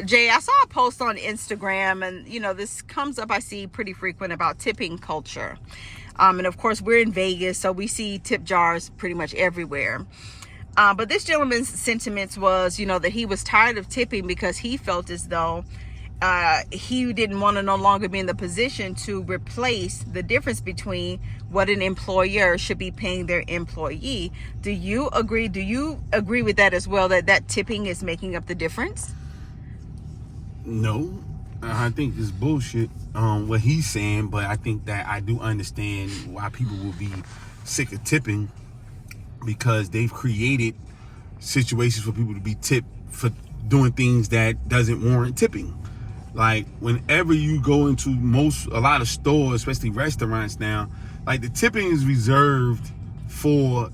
Jay, I saw a post on Instagram, and this comes up, I see pretty frequent, about tipping culture. And of course, we're in Vegas, so we see tip jars pretty much everywhere. But this gentleman's sentiments was, that he was tired of tipping because he felt as though he didn't want to no longer be in the position to replace the difference between what an employer should be paying their employee. Do you agree? Do you agree with that as well, that tipping is making up the difference? No, I think it's bullshit, what he's saying, but I think that I do understand why people will be sick of tipping, because they've created situations for people to be tipped for doing things that doesn't warrant tipping. Like, whenever you go into a lot of stores, especially restaurants now, like, the tipping is reserved for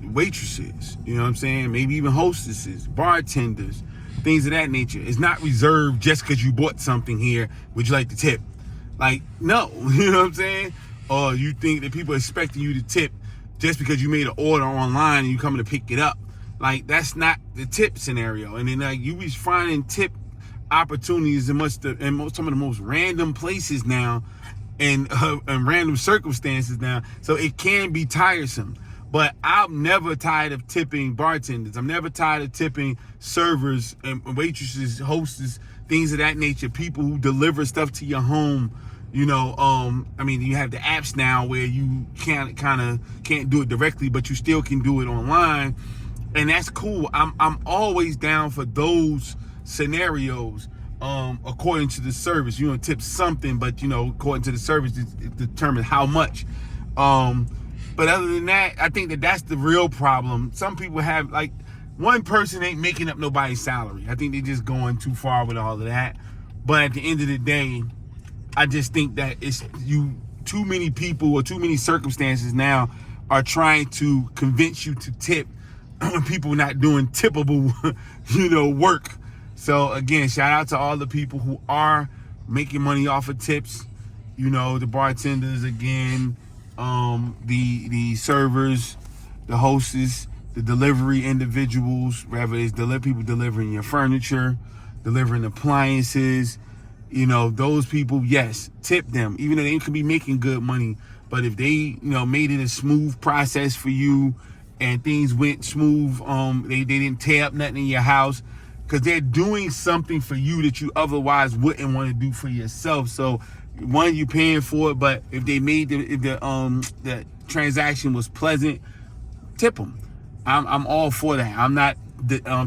waitresses, you know what I'm saying? Maybe even hostesses, bartenders, things of that nature. It's not reserved just because you bought something here, would you like to tip? Like, no, you know what I'm saying? Or you think that people are expecting you to tip just because you made an order online and you coming to pick it up. Like, that's not the tip scenario. And then, like, you be finding tip opportunities in some of the most random places now, and random circumstances now. So it can be tiresome. But I'm never tired of tipping bartenders. I'm never tired of tipping servers and waitresses, hostess, things of that nature. People who deliver stuff to your home. You have the apps now where you can't do it directly, but you still can do it online, and that's cool. I'm always down for those scenarios. According to the service, you tip something, but according to the service, it determines how much. But other than that, I think that that's the real problem. Some people have, like, one person ain't making up nobody's salary. I think they're just going too far with all of that. But at the end of the day, I just think that too many people or too many circumstances now are trying to convince you to tip when people not doing tippable, work. So again, shout out to all the people who are making money off of tips. The bartenders, again, the servers, the hostess, the delivery individuals, whether it's people delivering your furniture, delivering appliances, those people, yes, tip them, even though they could be making good money. But if they, made it a smooth process for you and things went smooth, they didn't tear up nothing in your house, because they're doing something for you that you otherwise wouldn't want to do for yourself. So, one, you paying for it, but if they made the transaction was pleasant, tip them. I'm all for that. I'm not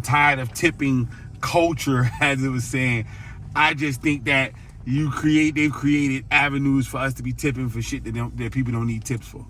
tired of tipping culture, as it was saying. I just think that they've created avenues for us to be tipping for shit that people don't need tips for.